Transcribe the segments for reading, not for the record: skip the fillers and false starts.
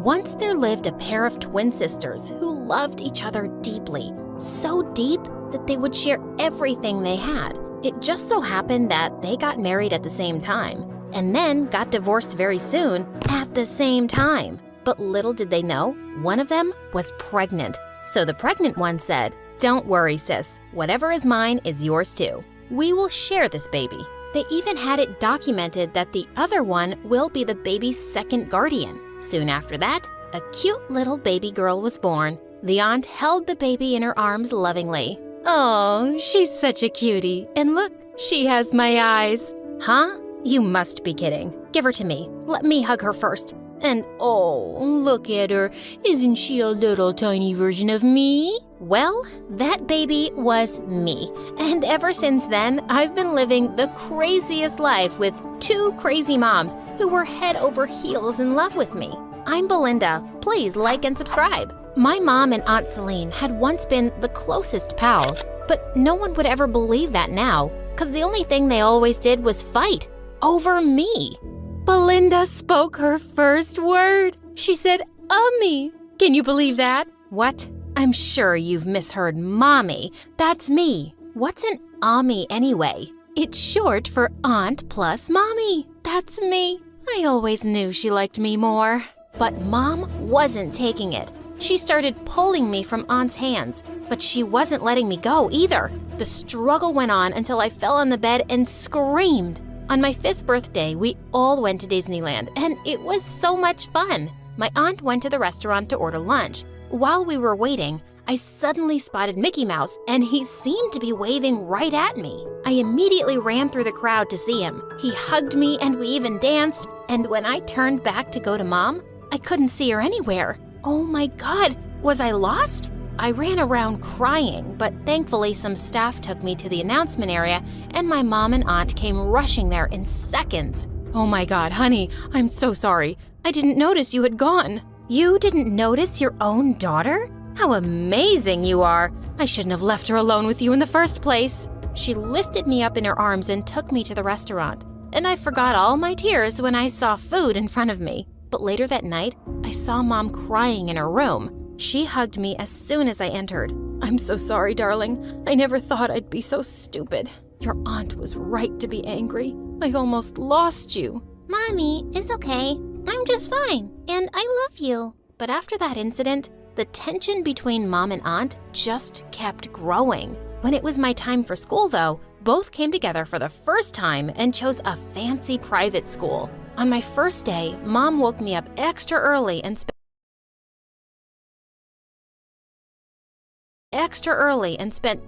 Once there lived a pair of twin sisters who loved each other deeply, so deep that they would share everything they had. It just so happened that they got married at the same time, and then got divorced very soon at the same time. But little did they know, one of them was pregnant. So the pregnant one said, "Don't worry, sis. Whatever is mine is yours too. We will share this baby." They even had it documented that the other one will be the baby's second guardian. Soon after that, a cute little baby girl was born. The aunt held the baby in her arms lovingly. "Oh, she's such a cutie. And look, she has my eyes." "Huh? You must be kidding. Give her to me. Let me hug her first. And oh, look at her. Isn't she a little tiny version of me?" Well, that baby was me. And ever since then, I've been living the craziest life with two crazy moms who were head over heels in love with me. I'm Belinda. Please like and subscribe. My mom and Aunt Celine had once been the closest pals, but no one would ever believe that now, because the only thing they always did was fight over me. Belinda spoke her first word. She said, "Ummy." Can you believe that? What? I'm sure you've misheard mommy. That's me. What's an ummy anyway? It's short for aunt plus mommy. That's me. I always knew she liked me more. But mom wasn't taking it. She started pulling me from aunt's hands, but she wasn't letting me go either. The struggle went on until I fell on the bed and screamed. On my 5th birthday, we all went to Disneyland, and it was so much fun. My aunt went to the restaurant to order lunch. While we were waiting, I suddenly spotted Mickey Mouse, and he seemed to be waving right at me. I immediately ran through the crowd to see him. He hugged me, and we even danced. And when I turned back to go to Mom, I couldn't see her anywhere. Oh my God, was I lost? I ran around crying, but thankfully some staff took me to the announcement area, and my mom and aunt came rushing there in seconds. "Oh my God, honey, I'm so sorry. I didn't notice you had gone." "You didn't notice your own daughter? How amazing you are. I shouldn't have left her alone with you in the first place." She lifted me up in her arms and took me to the restaurant, and I forgot all my tears when I saw food in front of me. But later that night, I saw Mom crying in her room. She hugged me as soon as I entered. "I'm so sorry, darling. I never thought I'd be so stupid. Your aunt was right to be angry. I almost lost you." "Mommy, it's okay. I'm just fine, and I love you." But after that incident, the tension between Mom and Aunt just kept growing. When it was my time for school, though, both came together for the first time and chose a fancy private school. On my first day, Mom woke me up extra early and spent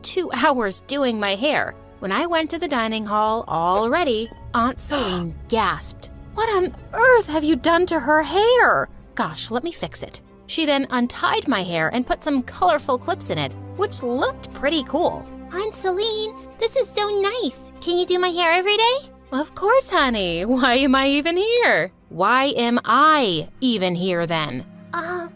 2 hours doing my hair. When I went to the dining hall, all ready, Aunt Celine gasped. "What on earth have you done to her hair?" "Gosh, let me fix it." She then untied my hair and put some colorful clips in it, which looked pretty cool. "Aunt Celine, this is so nice. Can you do my hair every day?" "Of course, honey. Why am I even here?" "Why am I even here then?"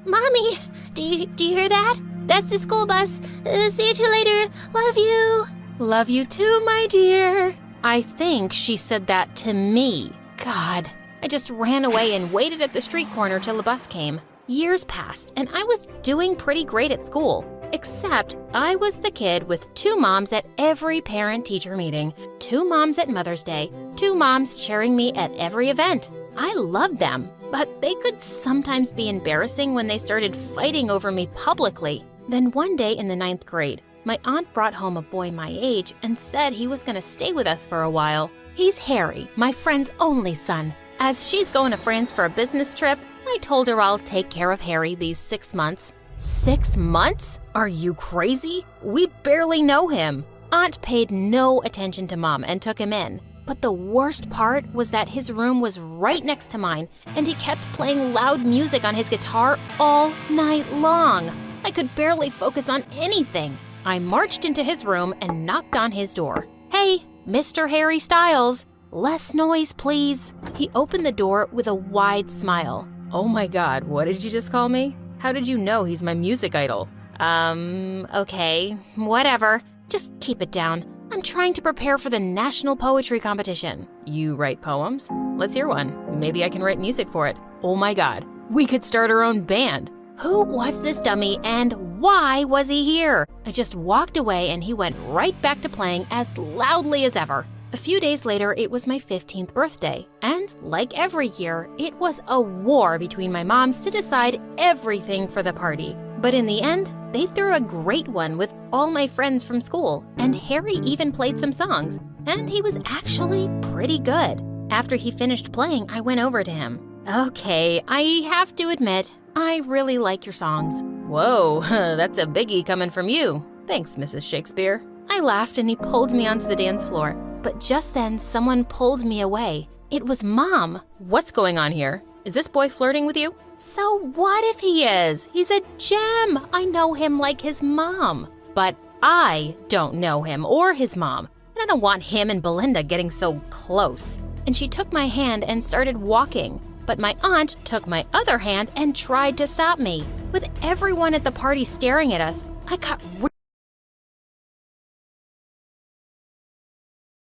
Mommy, do you hear that? That's the school bus. See you two later. Love you." "Love you too, my dear." I think she said that to me. God, I just ran away and waited at the street corner till the bus came. Years passed, and I was doing pretty great at school. Except I was the kid with 2 moms at every parent-teacher meeting, 2 moms at Mother's Day, 2 moms cheering me at every event. I loved them, but they could sometimes be embarrassing when they started fighting over me publicly. Then one day in the 9th grade, my aunt brought home a boy my age and said he was going to stay with us for a while. He's Harry, my friend's only son. As she's going to France for a business trip, I told her I'll take care of Harry these 6 months. 6 months? Are you crazy? We barely know him. Aunt paid no attention to Mom and took him in. But the worst part was that his room was right next to mine, and he kept playing loud music on his guitar all night long. I could barely focus on anything. I marched into his room and knocked on his door. "Hey, Mr. Harry Styles, less noise, please." He opened the door with a wide smile. "Oh my God, what did you just call me? How did you know he's my music idol?" Okay, whatever. Just keep it down. I'm trying to prepare for the National Poetry Competition." "You write poems? Let's hear one. Maybe I can write music for it." "Oh my God, We could start our own band. Who was this dummy and why was he here? I just walked away and he went right back to playing as loudly as ever. A few days later, it was my 15th birthday, and like every year, it was a war between my moms to decide everything for the party. But in the end, they threw a great one with all my friends from school, and Harry even played some songs, and he was actually pretty good. After he finished playing, I went over to him. Okay, I have to admit, I really like your songs. Whoa, that's a biggie coming from you. Thanks, Mrs. Shakespeare. I laughed and he pulled me onto the dance floor. But just then, someone pulled me away. It was Mom. What's going on here? Is this boy flirting with you? So what if he is? He's a gem. I know him like his mom. But I don't know him or his mom. And I don't want him and Belinda getting so close. And she took my hand and started walking. But my aunt took my other hand and tried to stop me. With everyone at the party staring at us, I got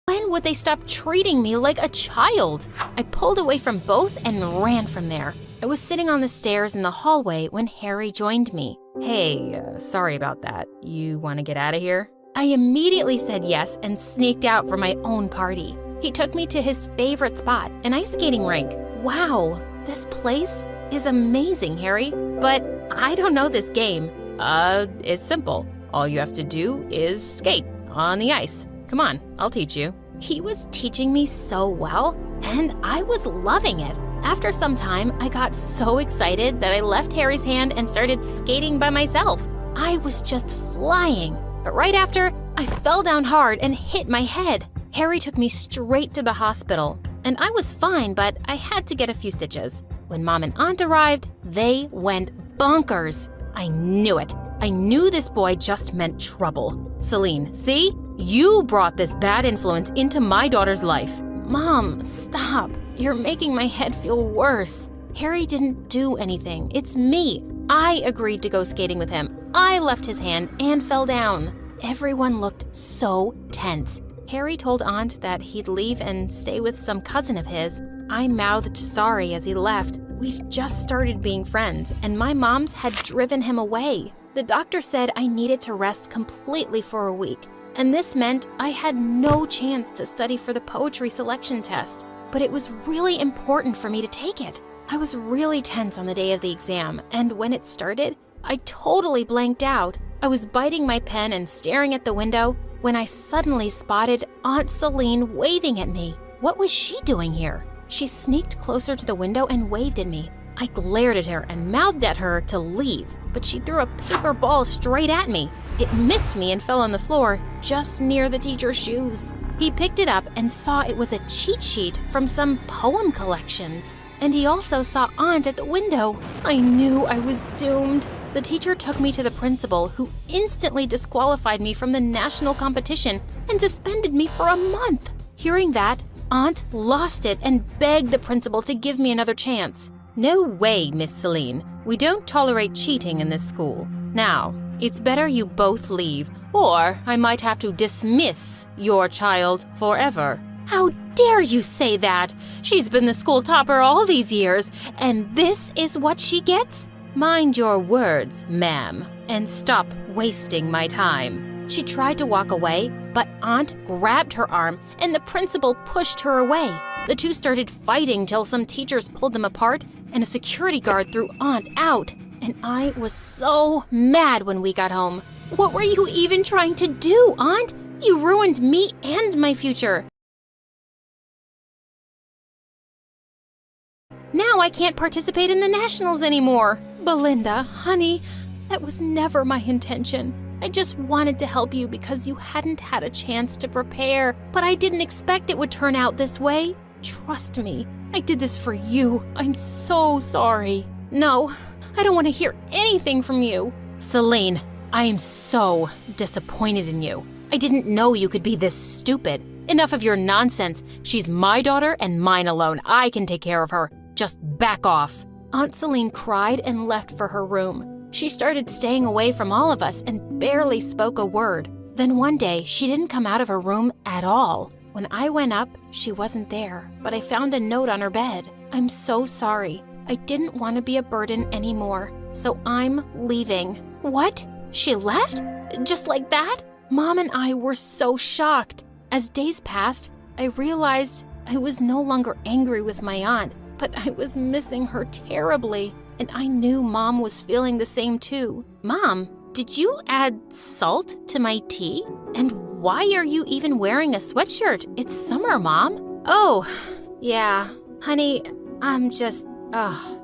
When would they stop treating me like a child? I pulled away from both and ran from there. I was sitting on the stairs in the hallway when Harry joined me. Hey, sorry about that. You want to get out of here? I immediately said yes and sneaked out for my own party. He took me to his favorite spot, an ice skating rink. Wow, this place is amazing, Harry. But I don't know this game. It's simple. All you have to do is skate on the ice. Come on, I'll teach you. He was teaching me so well, and I was loving it. After some time, I got so excited that I left Harry's hand and started skating by myself. I was just flying. But right after, I fell down hard and hit my head. Harry took me straight to the hospital, and I was fine, but I had to get a few stitches. When Mom and Aunt arrived, they went bonkers. I knew it. I knew this boy just meant trouble. Celine, see? You brought this bad influence into my daughter's life. Mom, stop. You're making my head feel worse. Harry didn't do anything. It's me. I agreed to go skating with him. I left his hand and fell down. Everyone looked so tense. Harry told Aunt that he'd leave and stay with some cousin of his. I mouthed sorry as he left. We just started being friends, and my moms had driven him away. The doctor said I needed to rest completely for a week, and this meant I had no chance to study for the poetry selection test. But it was really important for me to take it. I was really tense on the day of the exam, and when it started, I totally blanked out. I was biting my pen and staring at the window when I suddenly spotted Aunt Celine waving at me. What was she doing here? She sneaked closer to the window and waved at me. I glared at her and mouthed at her to leave, but she threw a paper ball straight at me. It missed me and fell on the floor just near the teacher's shoes. He picked it up and saw it was a cheat sheet from some poem collections. And he also saw Aunt at the window. I knew I was doomed. The teacher took me to the principal, who instantly disqualified me from the national competition and suspended me for a month. Hearing that, Aunt lost it and begged the principal to give me another chance. No way, Miss Celine. We don't tolerate cheating in this school. Now, it's better you both leave, or I might have to dismiss your child forever. How dare you say that? She's been the school topper all these years, and this is what she gets? Mind your words, ma'am, and stop wasting my time. She tried to walk away, but Aunt grabbed her arm and the principal pushed her away. The two started fighting till some teachers pulled them apart and a security guard threw Aunt out. And I was so mad when we got home. What were you even trying to do, Aunt? You ruined me and my future. Now I can't participate in the nationals anymore. Belinda, honey, that was never my intention. I just wanted to help you because you hadn't had a chance to prepare, but I didn't expect it would turn out this way. Trust me, I did this for you. I'm so sorry. No, I don't want to hear anything from you. Celine, I am so disappointed in you. I didn't know you could be this stupid. Enough of your nonsense. She's my daughter and mine alone. I can take care of her. Just back off. Aunt Celine cried and left for her room. She started staying away from all of us and barely spoke a word. Then one day, she didn't come out of her room at all. When I went up, she wasn't there, but I found a note on her bed. I'm so sorry. I didn't want to be a burden anymore, so I'm leaving. What? She left? Just like that? Mom and I were so shocked. As days passed, I realized I was no longer angry with my aunt, but I was missing her terribly, and I knew Mom was feeling the same too. Mom, did you add salt to my tea? And why are you even wearing a sweatshirt? It's summer, Mom. Oh, yeah. Honey, I'm just...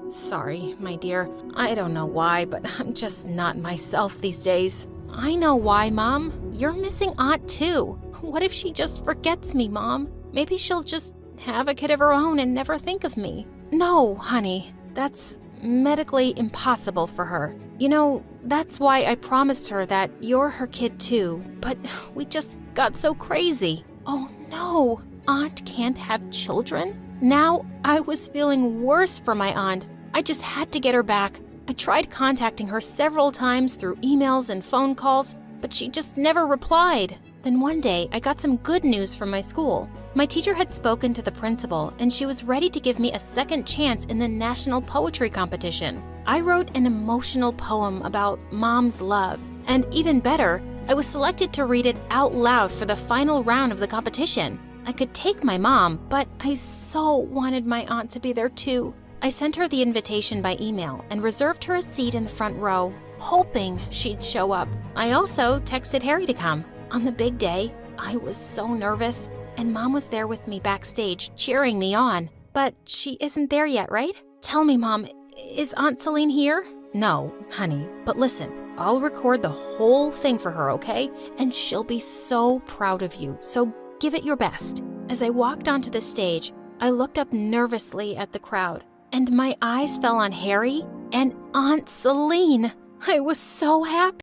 sorry, my dear. I don't know why, but I'm just not myself these days. I know why, Mom. You're missing Aunt too. What if she just forgets me, Mom? Maybe she'll just have a kid of her own and never think of me. No, honey, that's medically impossible for her. You know, that's why I promised her that you're her kid too, but we just got so crazy. Oh no, Aunt can't have children? Now I was feeling worse for my aunt. I just had to get her back. I tried contacting her several times through emails and phone calls, but she just never replied. Then one day, I got some good news from my school. My teacher had spoken to the principal, and she was ready to give me a second chance in the national poetry competition. I wrote an emotional poem about Mom's love, and even better, I was selected to read it out loud for the final round of the competition. I could take my mom, but I so wanted my aunt to be there too. I sent her the invitation by email and reserved her a seat in the front row, hoping she'd show up. I also texted Harry to come. On the big day, I was so nervous, and Mom was there with me backstage, cheering me on. But she isn't there yet, right? Tell me, Mom, is Aunt Celine here? No, honey, but listen, I'll record the whole thing for her, okay? And she'll be so proud of you, so give it your best. As I walked onto the stage, I looked up nervously at the crowd, and my eyes fell on Harry and Aunt Celine. I was so happy.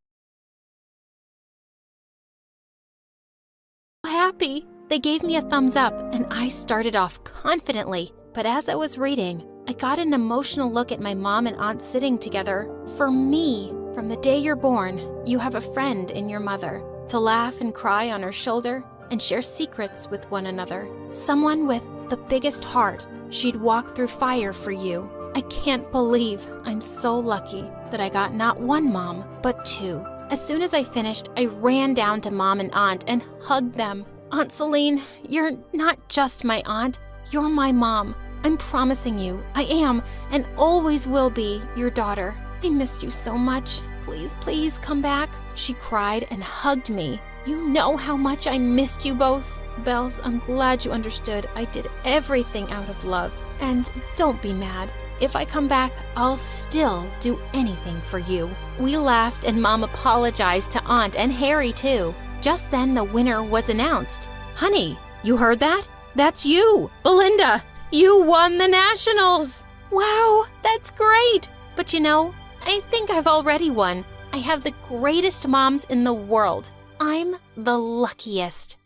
They gave me a thumbs up, and I started off confidently. But as I was reading, I got an emotional look at my mom and aunt sitting together. For me, from the day you're born, you have a friend in your mother, to laugh and cry on her shoulder and share secrets with one another. Someone with the biggest heart. She'd walk through fire for you. I can't believe I'm so lucky that I got not one mom, but two. As soon as I finished, I ran down to Mom and Aunt and hugged them. Aunt Celine, you're not just my aunt, you're my mom. I'm promising you, I am and always will be your daughter. I missed you so much. Please, please come back. She cried and hugged me. You know how much I missed you both. Bells, I'm glad you understood. I did everything out of love. And don't be mad. If I come back, I'll still do anything for you. We laughed and Mom apologized to Aunt and Harry too. Just then the winner was announced. Honey, you heard that? That's you, Belinda. You won the nationals. Wow, that's great. But you know, I think I've already won. I have the greatest moms in the world. I'm the luckiest.